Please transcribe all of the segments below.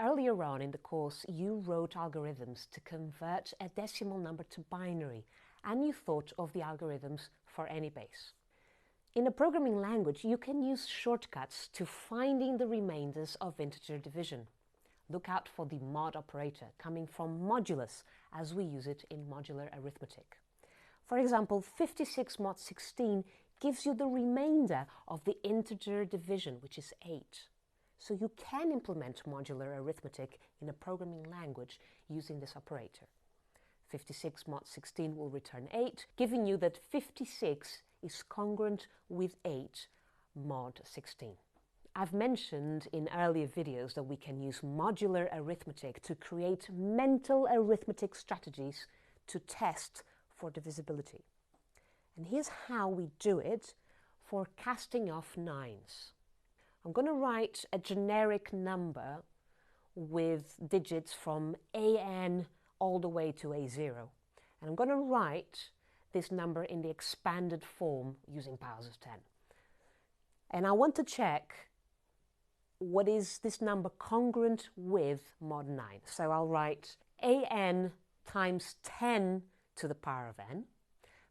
Earlier on in the course, you wrote algorithms to convert a decimal number to binary, and you thought of the algorithms for any base. In a programming language, you can use shortcuts to finding the remainders of integer division. Look out for the mod operator coming from modulus, as we use it in modular arithmetic. For example, 56 mod 16 gives you the remainder of the integer division, which is 8. So you can implement modular arithmetic in a programming language using this operator. 56 mod 16 will return 8, giving you that 56 is congruent with 8 mod 16. I've mentioned in earlier videos that we can use modular arithmetic to create mental arithmetic strategies to test for divisibility. And here's how we do it for casting off nines. I'm going to write a generic number with digits from AN all the way to A0. And I'm going to write this number in the expanded form using powers of 10. And I want to check what is this number congruent with mod 9. So I'll write AN times 10 to the power of n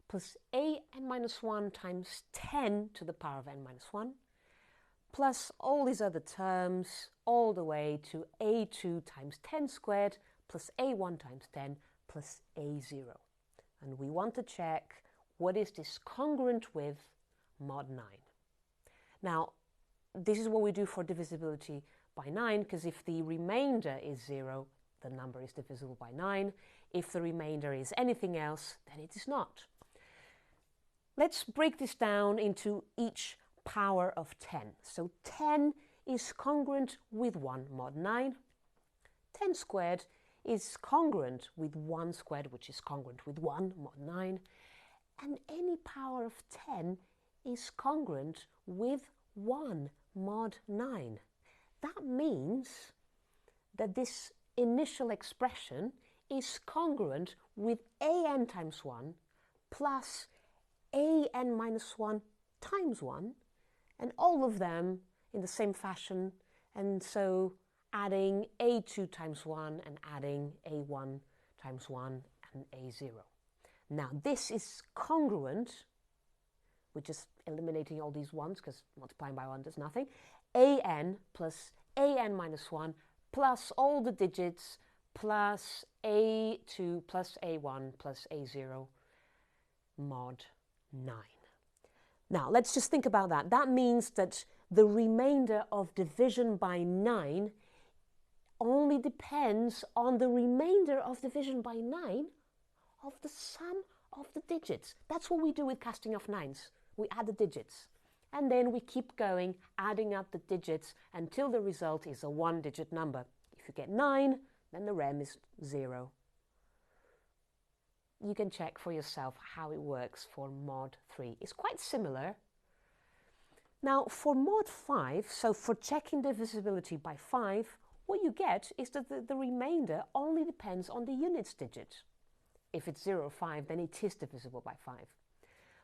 plus AN minus 1 times 10 to the power of n minus 1 plus all these other terms all the way to A2 times 10 squared plus A1 times 10 plus A0. And we want to check what is this congruent with mod 9. Now, this is what we do for divisibility by 9, because if the remainder is 0, the number is divisible by 9. If the remainder is anything else, then it is not. Let's break this down into each power of 10. So 10 is congruent with 1 mod 9. 10 squared is congruent with 1 squared, which is congruent with 1 mod 9. And any power of 10 is congruent with 1 mod 9. That means that this initial expression is congruent with AN times 1 plus AN minus 1 times 1, and all of them in the same fashion, and so adding A2 times 1 and adding A1 times 1 and A0. Now this is congruent, we're just eliminating all these ones because multiplying by 1 does nothing, AN plus AN minus 1 plus all the digits plus A2 plus A1 plus A0 mod 9. Now let's just think about that. That means that the remainder of division by 9 only depends on the remainder of division by 9 of the sum of the digits. That's what we do with casting off nines. We add the digits. And then we keep going, adding up the digits until the result is a one-digit number. If you get 9, then the rem is 0. You can check for yourself how it works for mod 3. It's quite similar. Now for mod 5, so for checking divisibility by 5, what you get is that the remainder only depends on the units digit. If it's 0 or 5, then it is divisible by 5.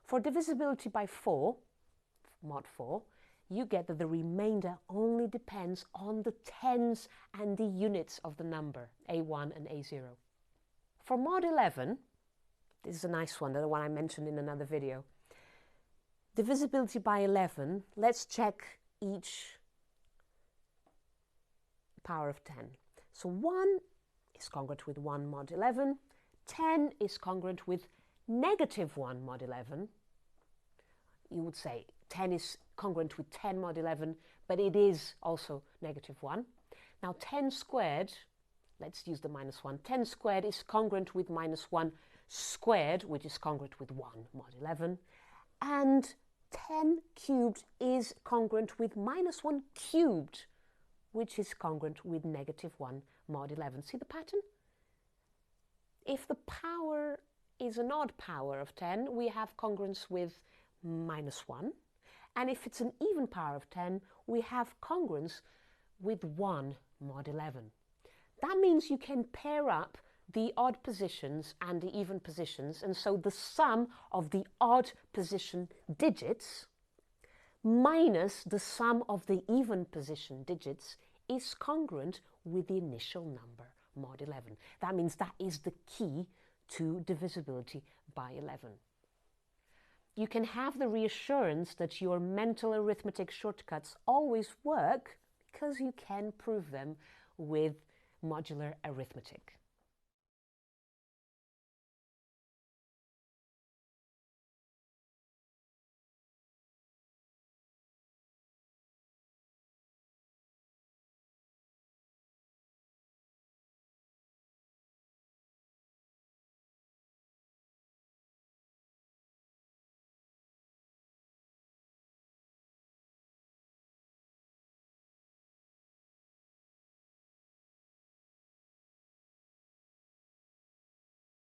For divisibility by 4, mod 4, you get that the remainder only depends on the tens and the units of the number, A1 and A0. For mod 11, this is a nice one, the one I mentioned in another video. Divisibility by 11, let's check each power of 10. So 1 is congruent with 1 mod 11, 10 is congruent with negative 1 mod 11. You would say 10 is congruent with 10 mod 11, but it is also negative 1. Now 10 squared, let's use the minus 1. 10 squared is congruent with minus 1 squared, which is congruent with 1 mod 11. And 10 cubed is congruent with minus 1 cubed, which is congruent with negative 1 mod 11. See the pattern? If the power is an odd power of 10, we have congruence with minus 1. And if it's an even power of 10, we have congruence with 1 mod 11. That means you can pair up the odd positions and the even positions, and so the sum of the odd position digits minus the sum of the even position digits is congruent with the initial number, mod 11. That means that is the key to divisibility by 11. You can have the reassurance that your mental arithmetic shortcuts always work because you can prove them with modular arithmetic.